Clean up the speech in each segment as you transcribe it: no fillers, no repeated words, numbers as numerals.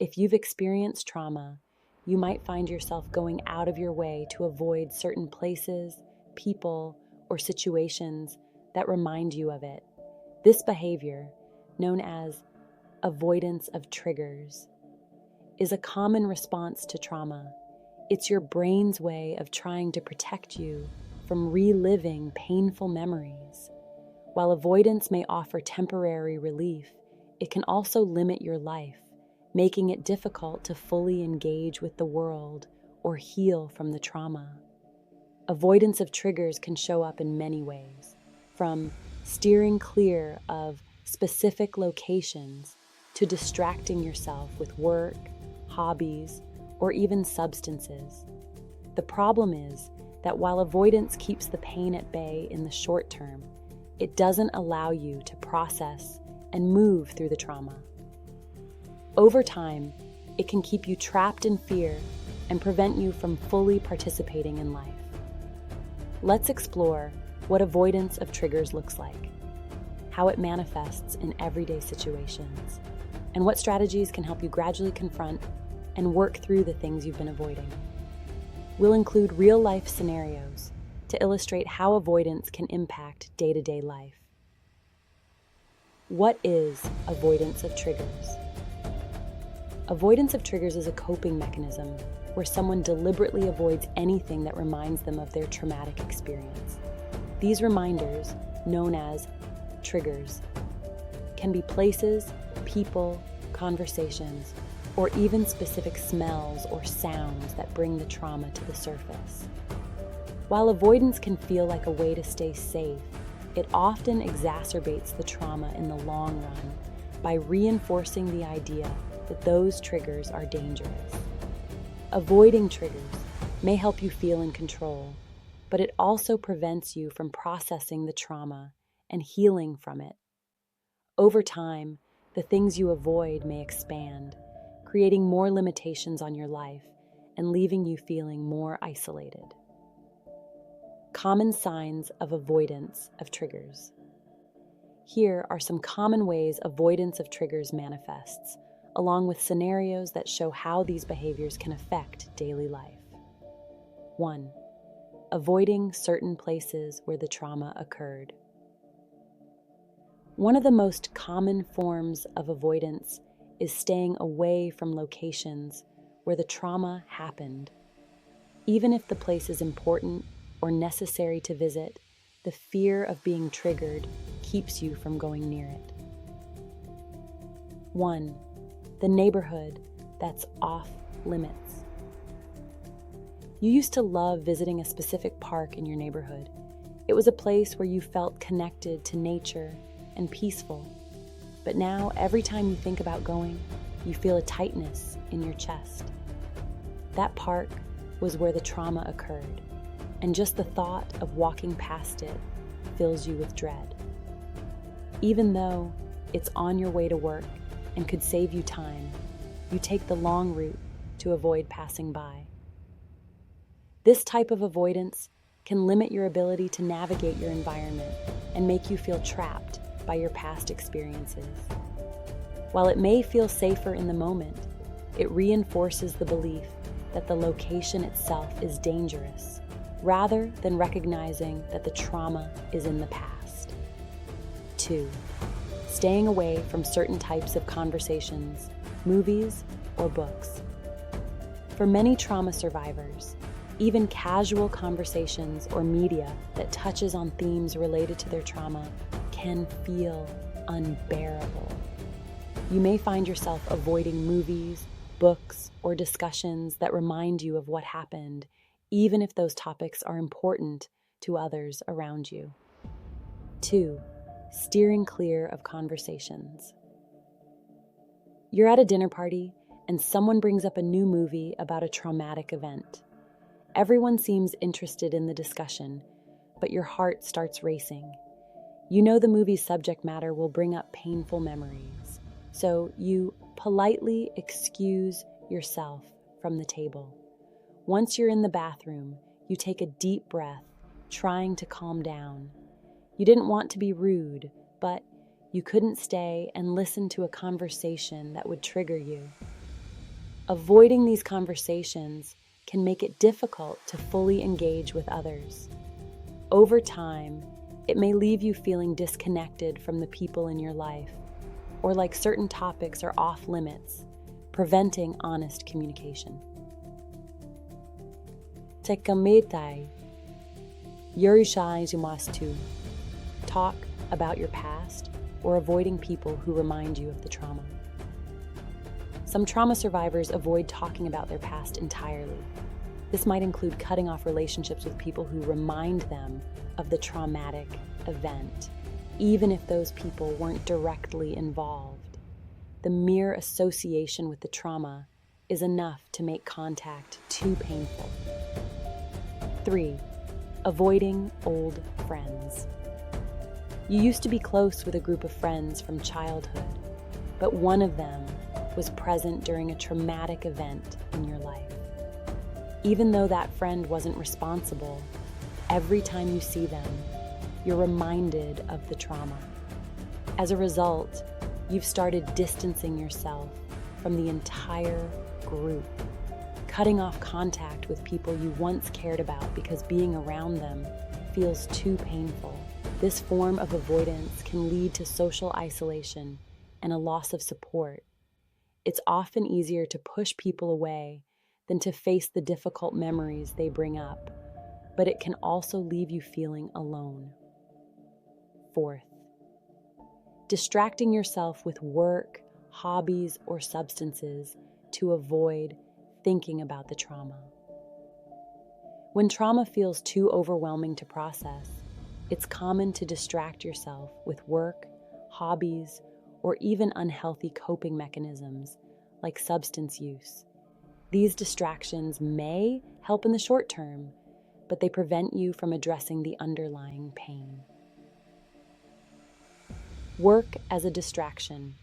If you've experienced trauma, you might find yourself going out of your way to avoid certain places, people, or situations that remind you of it. This behavior, known as avoidance of triggers, is a common response to trauma. It's your brain's way of trying to protect you from reliving painful memories. While avoidance may offer temporary relief, it can also limit your life, making it difficult to fully engage with the world or heal from the trauma. Avoidance of triggers can show up in many ways, from steering clear of specific locations to distracting yourself with work, hobbies, or even substances. The problem is that while avoidance keeps the pain at bay in the short term, it doesn't allow you to process and move through the trauma. Over time, it can keep you trapped in fear and prevent you from fully participating in life. Let's explore what avoidance of triggers looks like, how it manifests in everyday situations, and what strategies can help you gradually confront and work through the things you've been avoiding. We'll include real-life scenarios to illustrate how avoidance can impact day-to-day life. What is avoidance of triggers? Avoidance of triggers is a coping mechanism where someone deliberately avoids anything that reminds them of their traumatic experience. These reminders, known as triggers, can be places, people, conversations, or even specific smells or sounds that bring the trauma to the surface. While avoidance can feel like a way to stay safe, it often exacerbates the trauma in the long run by reinforcing the idea that those triggers are dangerous. Avoiding triggers may help you feel in control, but it also prevents you from processing the trauma and healing from it. Over time, the things you avoid may expand, creating more limitations on your life and leaving you feeling more isolated. Common signs of avoidance of triggers. Here are some common ways avoidance of triggers manifests, along with scenarios that show how these behaviors can affect daily life. 1. Avoiding certain places where the trauma occurred. One of the most common forms of avoidance is staying away from locations where the trauma happened. Even if the place is important or necessary to visit, the fear of being triggered keeps you from going near it. 1. The neighborhood that's off limits. You used to love visiting a specific park in your neighborhood. It was a place where you felt connected to nature and peaceful. But now, every time you think about going, you feel a tightness in your chest. That park was where the trauma occurred, and just the thought of walking past it fills you with dread. Even though it's on your way to work and could save you time, you take the long route to avoid passing by. This type of avoidance can limit your ability to navigate your environment and make you feel trapped by your past experiences. While it may feel safer in the moment, it reinforces the belief that the location itself is dangerous, rather than recognizing that the trauma is in the past. 2. Staying away from certain types of conversations, movies, or books. For many trauma survivors, even casual conversations or media that touches on themes related to their trauma can feel unbearable. You may find yourself avoiding movies, books, or discussions that remind you of what happened, even if those topics are important to others around you. 2. Steering clear of conversations. You're at a dinner party and someone brings up a new movie about a traumatic event. Everyone seems interested in the discussion, but your heart starts racing. You know the movie's subject matter will bring up painful memories, so you politely excuse yourself from the table. Once you're in the bathroom, you take a deep breath, trying to calm down. You didn't want to be rude, but you couldn't stay and listen to a conversation that would trigger you. Avoiding these conversations can make it difficult to fully engage with others. Over time, it may leave you feeling disconnected from the people in your life, or like certain topics are off limits, preventing honest communication. Tekametai, Yurushai Zumastu. Talk about your past or avoiding people who remind you of the trauma. Some trauma survivors avoid talking about their past entirely. This might include cutting off relationships with people who remind them of the traumatic event, even if those people weren't directly involved. The mere association with the trauma is enough to make contact too painful. 3. Avoiding old friends. You used to be close with a group of friends from childhood, but one of them was present during a traumatic event in your life. Even though that friend wasn't responsible, every time you see them, you're reminded of the trauma. As a result, you've started distancing yourself from the entire group, cutting off contact with people you once cared about because being around them feels too painful. This form of avoidance can lead to social isolation and a loss of support. It's often easier to push people away than to face the difficult memories they bring up, but it can also leave you feeling alone. 4th, distracting yourself with work, hobbies, or substances to avoid thinking about the trauma. When trauma feels too overwhelming to process, it's common to distract yourself with work, hobbies, or even unhealthy coping mechanisms like substance use. These distractions may help in the short term, but they prevent you from addressing the underlying pain. Work as a distraction.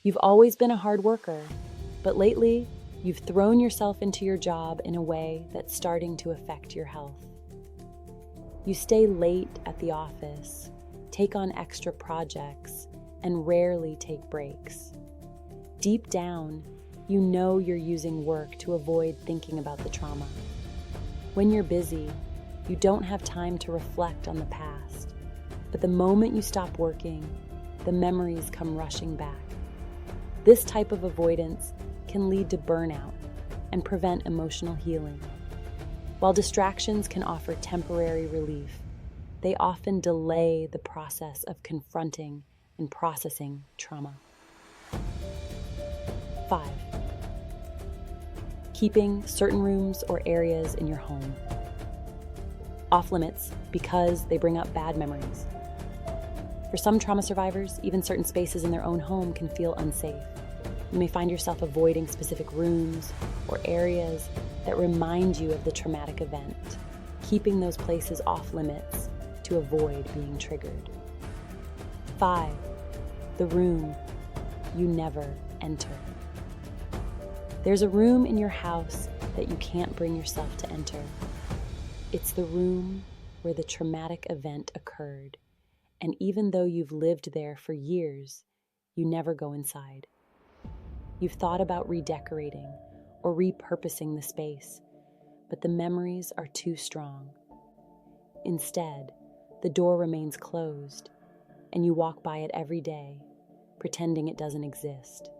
You've always been a hard worker, but lately you've thrown yourself into your job in a way that's starting to affect your health. You stay late at the office, take on extra projects, and rarely take breaks. Deep down, you know you're using work to avoid thinking about the trauma. When you're busy, you don't have time to reflect on the past, but the moment you stop working, the memories come rushing back. This type of avoidance can lead to burnout and prevent emotional healing. While distractions can offer temporary relief, they often delay the process of confronting and processing trauma. 5. Keeping certain rooms or areas in your home off limits because they bring up bad memories. For some trauma survivors, even certain spaces in their own home can feel unsafe. You may find yourself avoiding specific rooms or areas that remind you of the traumatic event, keeping those places off limits to avoid being triggered. 5. The room you never enter. There's a room in your house that you can't bring yourself to enter. It's the room where the traumatic event occurred, and even though you've lived there for years, you never go inside. You've thought about redecorating or repurposing the space, but the memories are too strong. Instead, the door remains closed, and you walk by it every day, pretending it doesn't exist.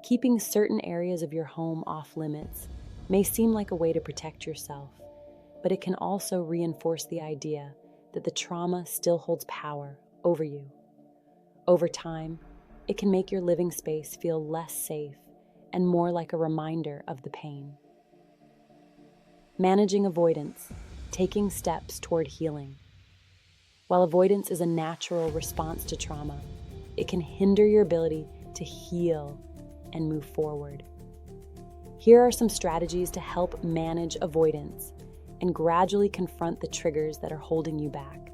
Keeping certain areas of your home off limits may seem like a way to protect yourself, but it can also reinforce the idea that the trauma still holds power over you. Over time, it can make your living space feel less safe and more like a reminder of the pain. Managing avoidance, taking steps toward healing. While avoidance is a natural response to trauma, it can hinder your ability to heal and move forward. Here are some strategies to help manage avoidance and gradually confront the triggers that are holding you back.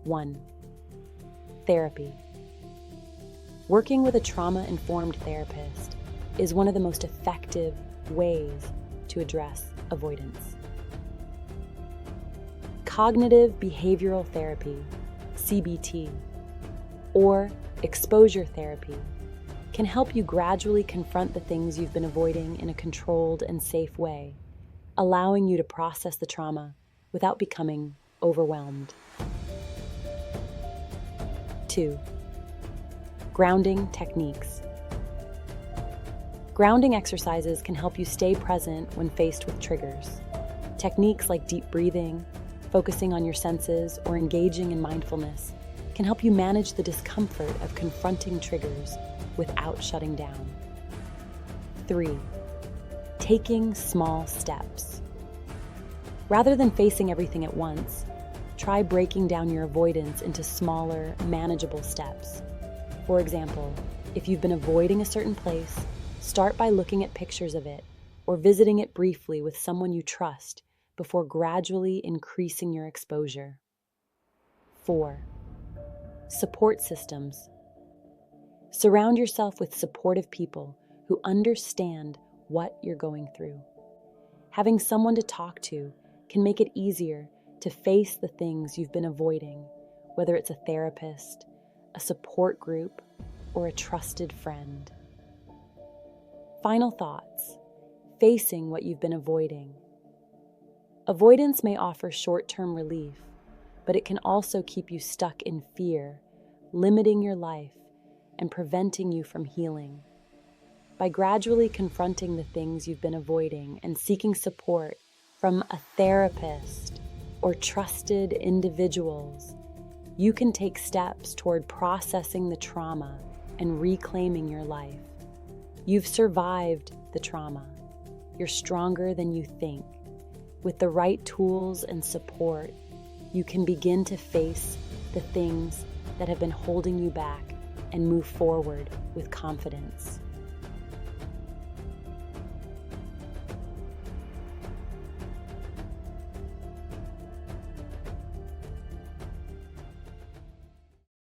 1. Therapy. Working with a trauma-informed therapist is one of the most effective ways to address avoidance. Cognitive behavioral therapy, CBT, or exposure therapy can help you gradually confront the things you've been avoiding in a controlled and safe way, allowing you to process the trauma without becoming overwhelmed. 2. Grounding techniques. Grounding exercises can help you stay present when faced with triggers. Techniques like deep breathing, focusing on your senses, or engaging in mindfulness can help you manage the discomfort of confronting triggers without shutting down. 3. Taking small steps. Rather than facing everything at once, try breaking down your avoidance into smaller, manageable steps. For example, if you've been avoiding a certain place, start by looking at pictures of it or visiting it briefly with someone you trust before gradually increasing your exposure. 4. Support systems. Surround yourself with supportive people who understand what you're going through. Having someone to talk to can make it easier to face the things you've been avoiding, whether it's a therapist, a support group, or a trusted friend. Final thoughts. Facing what you've been avoiding. Avoidance may offer short-term relief, but it can also keep you stuck in fear, limiting your life and preventing you from healing. By gradually confronting the things you've been avoiding and seeking support from a therapist or trusted individuals, you can take steps toward processing the trauma and reclaiming your life. You've survived the trauma. You're stronger than you think. With the right tools and support, you can begin to face the things that have been holding you back and move forward with confidence.